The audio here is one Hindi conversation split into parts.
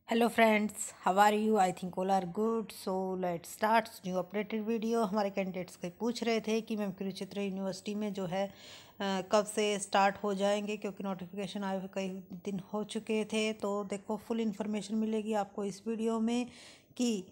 Hello friends, how are you? I think all are good. So let's start new updated video. हमारे कैंडिडेट्स कई पूछ रहे थे कि मैम कुरुक्षेत्र यूनिवर्सिटी में जो है कब से स्टार्ट हो जाएंगे, क्योंकि नोटिफिकेशन आए हुए कई दिन हो चुके थे. तो देखो, फुल इन्फॉर्मेशन मिलेगी आपको इस वीडियो में कि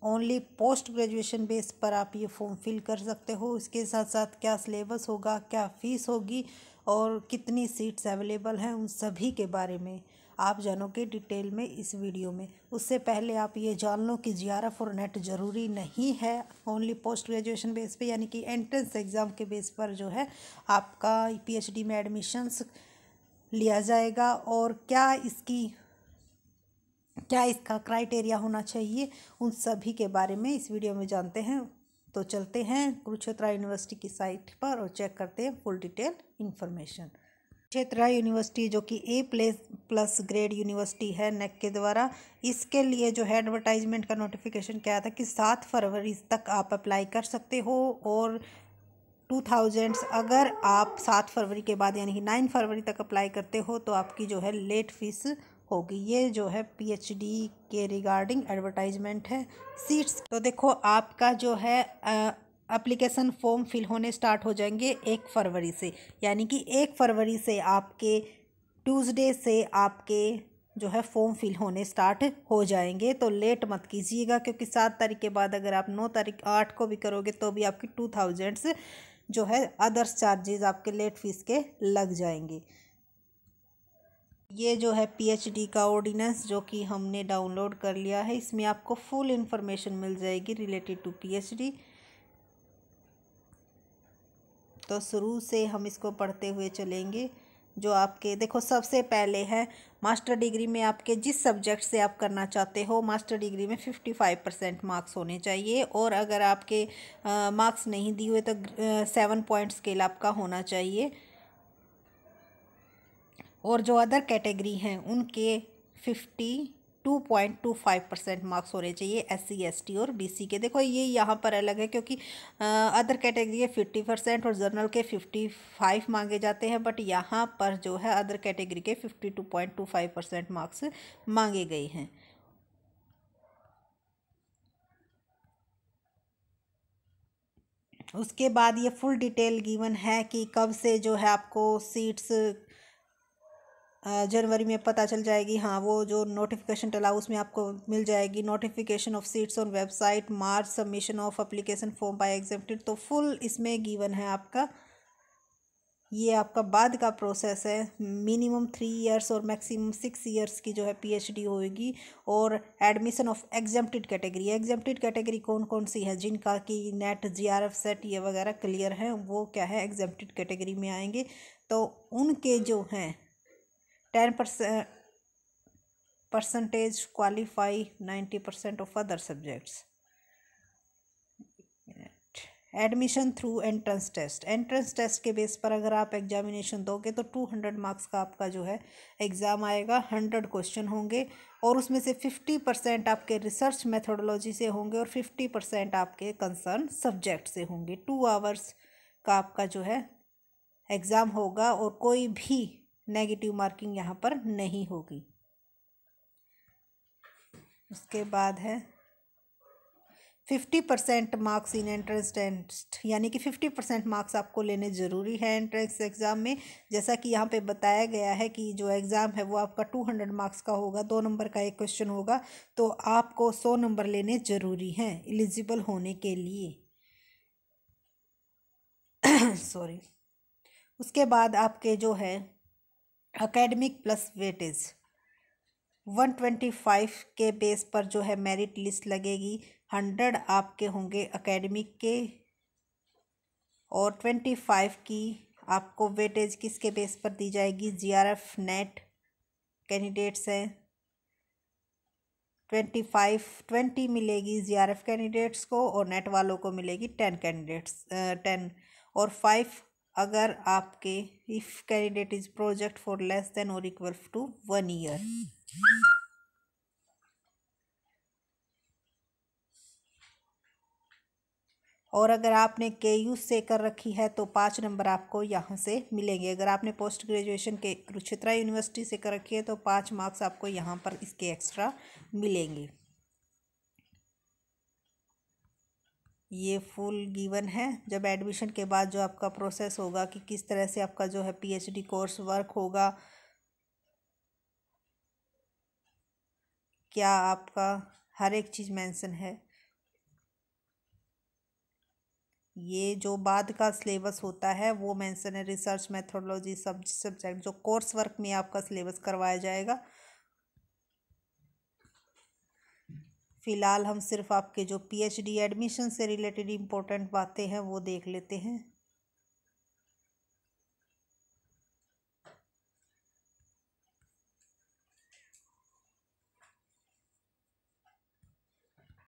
ओनली पोस्ट ग्रेजुएशन बेस पर आप ये फॉर्म फिल कर सकते हो. इसके साथ साथ क्या सिलेबस होगा, क्या फ़ीस होगी और कितनी सीट्स अवेलेबल हैं, उन सभी के बारे में आप जानोगे डिटेल में इस वीडियो में. उससे पहले आप ये जान लो कि जीआरएफ और नेट ज़रूरी नहीं है. ओनली पोस्ट ग्रेजुएशन बेस पे, यानी कि एंट्रेंस एग्ज़ाम के बेस पर जो है आपका पीएचडी में एडमिशन्स लिया जाएगा. और क्या इसका क्राइटेरिया होना चाहिए, उन सभी के बारे में इस वीडियो में जानते हैं. तो चलते हैं कुरुक्षेत्र यूनिवर्सिटी की साइट पर और चेक करते हैं full detail information. Kurukshetra university जो कि A+ ग्रेड यूनिवर्सिटी है नेक के द्वारा, इसके लिए जो है एडवर्टाइजमेंट का नोटिफिकेशन क्या था कि 7 फरवरी तक आप अप्लाई कर सकते हो. और 2000 अगर आप 7 फरवरी के बाद यानी कि 9 फरवरी तक अप्लाई करते हो तो आपकी जो है लेट फीस होगी. ये जो है पीएचडी के रिगार्डिंग एडवर्टाइजमेंट है. सीट्स तो देखो, आपका जो है एप्लीकेशन फॉर्म फिल होने स्टार्ट हो जाएंगे 1 फरवरी से. यानी कि 1 फरवरी से आपके ट्यूसडे से आपके जो है फॉर्म फिल होने स्टार्ट हो जाएंगे. तो लेट मत कीजिएगा, क्योंकि 7 तारीख के बाद अगर आप 9 तारीख 8 को भी करोगे तो भी आपकी 2000 जो है अदर्स चार्जेस आपके लेट फीस के लग जाएंगे. ये जो है पीएचडी का ऑर्डिनेंस जो कि हमने डाउनलोड कर लिया है, इसमें आपको फुल इंफॉर्मेशन मिल जाएगी रिलेटेड टू पीएचडी. तो शुरू से हम इसको पढ़ते हुए चलेंगे. जो आपके देखो, सबसे पहले है मास्टर डिग्री में आपके जिस सब्जेक्ट से आप करना चाहते हो, मास्टर डिग्री में 55% मार्क्स होने चाहिए. और अगर आपके मार्क्स नहीं दिए हुए तो 7 पॉइंट स्केल आपका होना चाहिए. और जो अदर कैटेगरी हैं उनके 52.25% मार्क्स होने चाहिए. SC ST और BC के. देखो, ये यहाँ पर अलग है क्योंकि अदर कैटेगरी के 50% और जर्नल के 55 मांगे जाते हैं, बट यहाँ पर जो है अदर कैटेगरी के 52.25% मार्क्स मांगे गए हैं. उसके बाद ये फुल डिटेल गिवन है कि कब से जो है आपको सीट्स जनवरी में पता चल जाएगी. हाँ, वो जो नोटिफिकेशन डला उसमें आपको मिल जाएगी. Notification of seats on website, March, submission of application form by exempted. तो फुल इसमें गिवन है आपका. ये आपका बाद का प्रोसेस है. मिनिमम 3 इयर्स और मैक्सिमम 6 इयर्स की जो है पीएचडी होएगी. और admission of exempted category. Exempted category कौन कौन सी है? जिनका कि नेट, जीआरएफ, सेट ये वगैरह क्लियर है, वो क्या है, एग्जेम्प्टेड कैटेगरी में आएंगे. तो उनके जो हैं 10% qualify 90% of other subjects. Admission through entrance test. Entrance test के बेस पर अगर आप एग्जामिनेशन दोगे तो 200 मार्क्स का आपका जो है एग्ज़ाम आएगा. 100 क्वेश्चन होंगे और उसमें से 50% आपके रिसर्च मेथोडोलॉजी से होंगे और 50% आपके कंसर्न सब्जेक्ट से होंगे. 2 आवर्स का आपका जो है एग्ज़ाम होगा और कोई भी नेगेटिव मार्किंग यहाँ पर नहीं होगी. उसके बाद है 50% मार्क्स इन एंट्रेंस टेस्ट. यानी कि 50% मार्क्स आपको लेने ज़रूरी है एंट्रेंस एग्ज़ाम में. जैसा कि यहाँ पे बताया गया है कि जो एग्ज़ाम है वो आपका 200 मार्क्स का होगा. 2 नंबर का एक क्वेश्चन होगा. तो आपको 100 नंबर लेने ज़रूरी हैं एलिजिबल होने के लिए. सॉरी. उसके बाद आपके जो है एकेडमिक प्लस वेटेज 125 के बेस पर जो है मेरिट लिस्ट लगेगी. 100 आपके होंगे एकेडमिक के और 25 की आपको वेटेज किसके बेस पर दी जाएगी? जीआरएफ नेट कैंडिडेट्स हैं. 20 मिलेगी जीआरएफ कैंडिडेट्स को और नेट वालों को मिलेगी 10 और 5 अगर आपके if candidate is project for less than और इक्वल टू 1 ईयर. और अगर आपने KU से कर रखी है तो 5 नंबर आपको यहाँ से मिलेंगे। अगर आपने पोस्ट ग्रेजुएशन के कुरुक्षेत्र यूनिवर्सिटी से कर रखी है तो 5 मार्क्स आपको यहाँ पर इसके एक्स्ट्रा मिलेंगे। ये फुल गिवन है। जब एडमिशन के बाद जो आपका प्रोसेस होगा कि किस तरह से आपका जो है PhD कोर्स वर्क होगा, क्या आपका हर एक चीज़ मेंशन है। ये जो बाद का सिलेबस होता है वो मेंशन है, रिसर्च मेथोडोलॉजी सब सब्जेक्ट जो कोर्स वर्क में आपका सिलेबस करवाया जाएगा। फ़िलहाल हम सिर्फ आपके जो PhD एडमिशन से रिलेटेड इम्पोर्टेंट बातें हैं वो देख लेते हैं।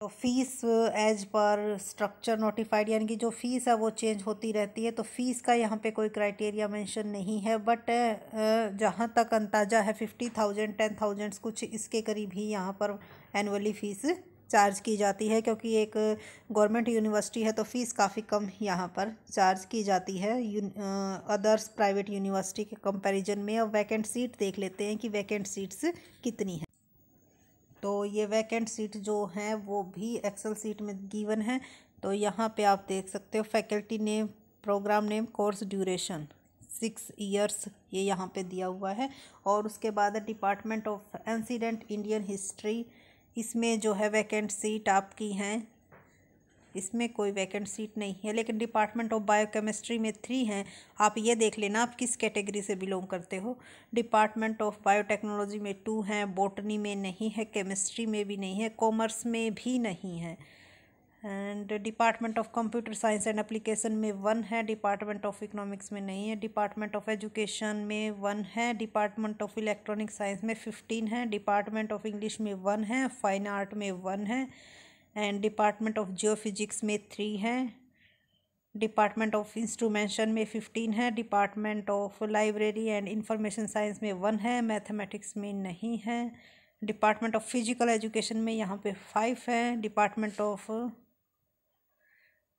तो fees as per structure notified, यानी कि जो फ़ीस है वो चेंज होती रहती है। तो फ़ीस का यहाँ पे कोई क्राइटेरिया मेंशन नहीं है, बट जहाँ तक अंदाज़ा है 50,000 10,000 कुछ इसके करीब ही यहाँ पर एनुअली फ़ीस चार्ज की जाती है, क्योंकि एक गवर्नमेंट यूनिवर्सिटी है तो फ़ीस काफ़ी कम यहाँ पर चार्ज की जाती है अदर्स प्राइवेट यूनिवर्सिटी के कंपैरिजन में। अब वैकेंट सीट देख लेते हैं कि वैकेंट सीट्स कितनी हैं। तो ये वैकेंट सीट जो हैं वो भी एक्सेल सीट में गिवन है। तो यहाँ पे आप देख सकते हो faculty name, program name, course duration 6 years ये यहाँ पे दिया हुआ है। और उसके बाद department of ancient Indian history, इसमें जो है वैकेंट सीट आपकी हैं, इसमें कोई वैकेंट सीट नहीं है। लेकिन डिपार्टमेंट ऑफ बायोकेमिस्ट्री में 3 हैं। आप ये देख लेना आप किस कैटेगरी से बिलोंग करते हो। डिपार्टमेंट ऑफ बायोटेक्नोलॉजी में 2 हैं, बॉटनी में नहीं है, केमिस्ट्री में भी नहीं है, कॉमर्स में भी नहीं है। And department of computer science and application में 1 है, डिपार्टमेंट ऑफ इकोनॉमिक्स में नहीं है, डिपार्टमेंट ऑफ एजुकेशन में 1 है, डिपार्टमेंट ऑफ इलेक्ट्रॉनिक साइंस में 15 है, डिपार्टमेंट ऑफ इंग्लिश में 1 है, फाइन आर्ट में 1 है, एंड डिपार्टमेंट ऑफ जियोफिजिक्स में 3 है, डिपार्टमेंट ऑफ इंस्ट्रूमेंटेशन में 15 है, department of library and information science में 1 है, मैथमेटिक्स में नहीं है, डिपार्टमेंट ऑफ फिजिकल एजुकेशन में यहाँ पे 5 है, डिपार्टमेंट ऑफ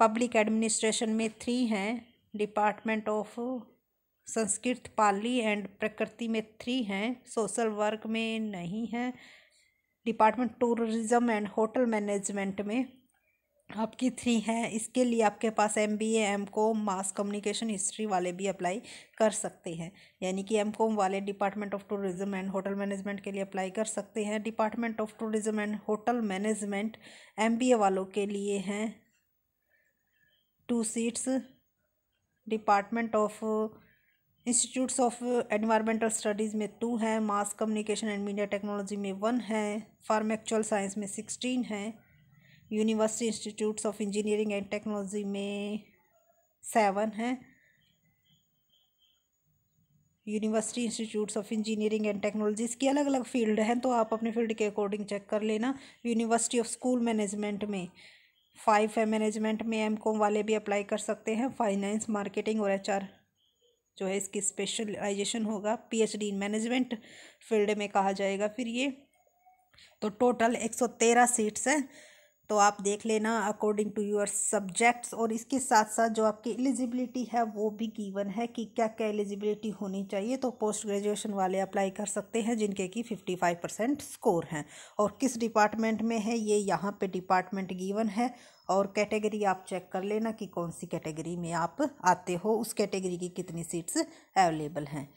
पब्लिक एडमिनिस्ट्रेशन में 3 हैं, department of Sanskrit Pali and प्रकृति में 3 हैं, सोशल वर्क में नहीं है, department tourism and hotel management में आपकी 3 हैं। इसके लिए आपके पास MBA MCOM mass communication history वाले भी अप्लाई कर सकते हैं, यानी कि MCOM वाले department of tourism and hotel management के लिए अप्लाई कर सकते हैं। Department of tourism and hotel management MBA वालों के लिए हैं 2 seats, department of institutes of environmental studies में 2 हैं, mass communication and media technology में 1 है, फार्मेक्चुअल साइंस में 16 है, university institutes of engineering and technology में 7 है, university institutes of engineering and technology इसकी अलग अलग फील्ड हैं, तो आप अपने फील्ड के अकॉर्डिंग चेक कर लेना। यूनिवर्सिटी ऑफ स्कूल मैनेजमेंट में 5 है, मैनेजमेंट में MCOM वाले भी अप्लाई कर सकते हैं, फाइनेंस, मार्केटिंग और HR जो है इसकी स्पेशलाइजेशन होगा, PhD इन मैनेजमेंट फील्ड में कहा जाएगा फिर ये। तो टोटल 113 सीट्स हैं, तो आप देख लेना अकॉर्डिंग टू योर सब्जेक्ट्स। और इसके साथ साथ जो आपकी एलिजिबिलिटी है वो भी गिवन है कि क्या क्या एलिजिबिलिटी होनी चाहिए। तो पोस्ट ग्रेजुएशन वाले अप्लाई कर सकते हैं जिनके कि 55% स्कोर हैं, और किस डिपार्टमेंट में है ये यहाँ पे डिपार्टमेंट गिवन है, और कैटेगरी आप चेक कर लेना कि कौन सी कैटेगरी में आप आते हो, उस कैटेगरी की कितनी सीट्स अवेलेबल हैं।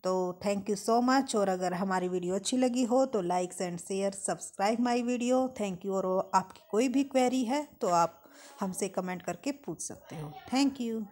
तो थैंक यू सो मच, और अगर हमारी वीडियो अच्छी लगी हो तो likes and share subscribe my video. Thank you. और आपकी कोई भी क्वेरी है तो आप हमसे कमेंट करके पूछ सकते हो। Thank you.